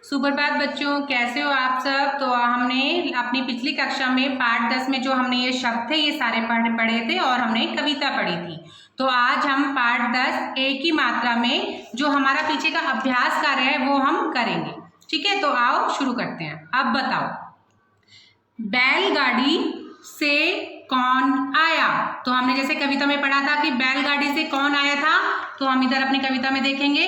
सुप्रभात बच्चों, कैसे हो आप सब। तो हमने अपनी पिछली कक्षा में पाठ 10 में जो हमने ये शब्द थे ये सारे पढ़े थे और हमने कविता पढ़ी थी। तो आज हम पाठ 10 एक ही मात्रा में जो हमारा पीछे का अभ्यास कार्य है वो हम करेंगे। ठीक है, तो आओ शुरू करते हैं। अब बताओ, बैलगाड़ी से कौन आया। तो हमने जैसे कविता में पढ़ा था कि बैलगाड़ी से कौन आया था, तो हम इधर अपनी कविता में देखेंगे,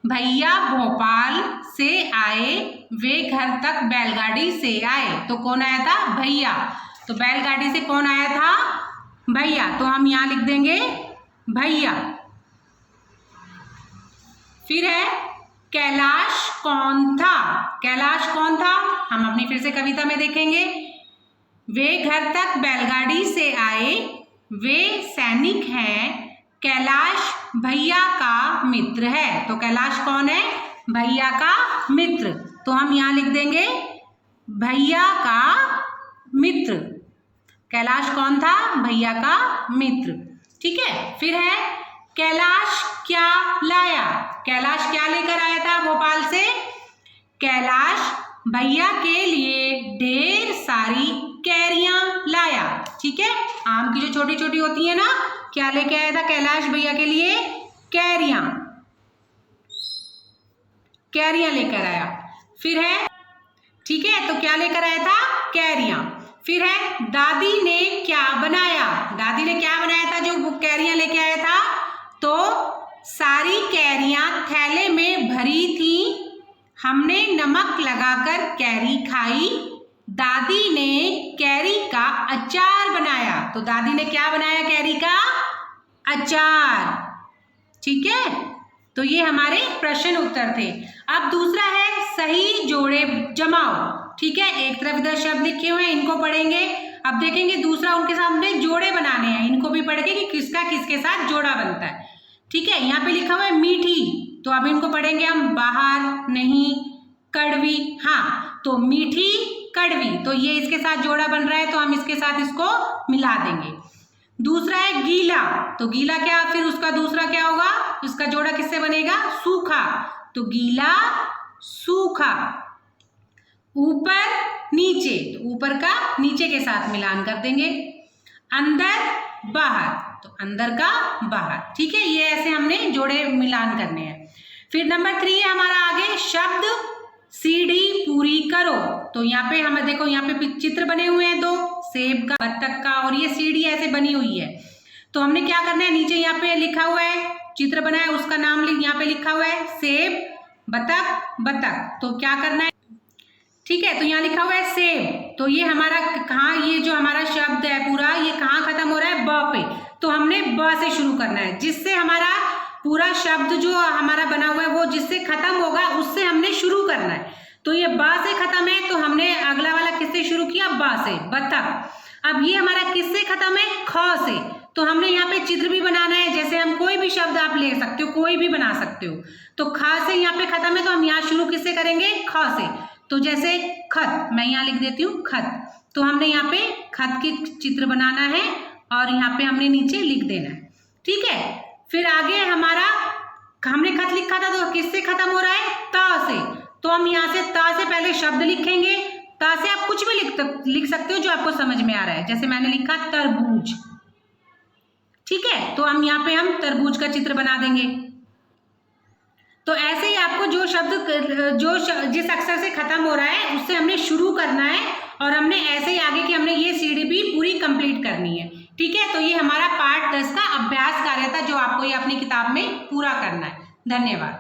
भैया भोपाल से आए, वे घर तक बैलगाड़ी से आए। तो कौन आया था? भैया। तो बैलगाड़ी से कौन आया था? भैया। तो हम यहां लिख देंगे भैया। फिर है कैलाश कौन था। कैलाश कौन था, हम अपनी फिर से कविता में देखेंगे, वे घर तक बैलगाड़ी से आए, वे सैनिक हैं, कैलाश भैया का मित्र है। तो कैलाश कौन है? भैया का मित्र। तो हम यहां लिख देंगे भैया का मित्र। कैलाश कौन था? भैया का मित्र। ठीक है। फिर है कैलाश क्या लाया। कैलाश क्या लेकर आया था भोपाल से? कैलाश भैया के लिए ढेर सारी कैरियां लाया। ठीक है, आम की जो छोटी छोटी होती है ना, क्या लेके आया था कैलाश भैया के लिए? कैरियां। कैरियां लेकर आया। फिर है, ठीक है, तो क्या लेकर आया था? कैरियां। फिर है दादी ने क्या बनाया। दादी ने क्या बनाया था जो कैरियां लेके आया था? तो सारी कैरियां थैले में भरी थी, हमने नमक लगाकर कैरी खाई, दादी ने कैरी का अचार बनाया। तो दादी ने क्या बनाया? कैरी का अचार। ठीक है, तो ये हमारे प्रश्न उत्तर थे। अब दूसरा है सही जोड़े जमाओ। ठीक है, एक तरफ इधर शब्द लिखे हुए हैं, इनको पढ़ेंगे। अब देखेंगे दूसरा, उनके सामने जोड़े बनाने हैं, इनको भी पढ़ेंगे कि किसका किसके साथ जोड़ा बनता है। ठीक है, यहाँ पे लिखा हुआ है मीठी, तो अब इनको पढ़ेंगे हम, बाहर नहीं, कड़वी। हाँ, तो मीठी कड़वी, तो ये इसके साथ जोड़ा बन रहा है, तो हम इसके साथ इसको मिला देंगे। दूसरा है गीला, तो गीला क्या, फिर उसका दूसरा क्या होगा, उसका जोड़ा किससे बनेगा? सूखा, तो गीला सूखा। ऊपर नीचे, तो ऊपर का नीचे के साथ मिलान कर देंगे। अंदर बाहर, तो अंदर का बाहर। ठीक है, ये ऐसे हमने जोड़े मिलान करने हैं। फिर नंबर 3 है हमारा आगे, शब्द सीढ़ी पूरी करो। तो यहाँ पे हमें देखो, यहाँ पे चित्र बने हुए हैं दो, सेब का, बत्तख का, और ये सीढ़ी ऐसे बनी हुई है। तो हमने क्या करना है, नीचे यहाँ पे लिखा हुआ है, चित्र बना है, उसका नाम यहाँ पे लिखा हुआ है सेब, बत्तख, बत्तख। तो क्या करना है, ठीक है, तो यहाँ लिखा हुआ है सेब, तो ये हमारा कहाँ, ये जो हमारा शब्द है पूरा, ये कहाँ खत्म हो रहा है? ब पे। तो हमने ब से शुरू करना है, जिससे हमारा पूरा शब्द जो हमारा बना हुआ है वो जिससे खत्म होगा उससे हमने शुरू करना है। तो ये ब से खत्म है, तो हमने अगला वाला किससे शुरू किया? ब से, बत्तख। अब ये हमारा किससे खत्म है? ख से। तो हमने यहाँ पे चित्र भी बनाना है, जैसे हम कोई भी शब्द आप ले सकते हो, कोई भी बना सकते हो। तो ख से यहाँ पे खत्म है, तो हम यहाँ शुरू किससे करेंगे? ख से। तो जैसे खत, मैं यहाँ लिख देती हूँ खत, तो हमने यहाँ पे खत की चित्र बनाना है और यहाँ पे हमने नीचे लिख देना है। ठीक है, फिर आगे हमारा, हमने खत लिखा था तो किससे खत्म हो रहा है? त से। तो हम यहाँ से त से पहले शब्द लिखेंगे, त से आप कुछ भी लिख सकते हो जो आपको समझ में आ रहा है, जैसे मैंने लिखा तरबूज। ठीक है, तो हम यहाँ पे हम तरबूज का चित्र बना देंगे। तो ऐसे ही आपको जो शब्द जिस अक्षर से खत्म हो रहा है उससे हमने शुरू करना है, और हमने ऐसे ही आगे की हमने ये सीढ़ी भी पूरी कंप्लीट करनी है। ठीक है, तो ये हमारा पाठ 10 का अभ्यास कार्य था जो आपको ये अपनी किताब में पूरा करना है। धन्यवाद।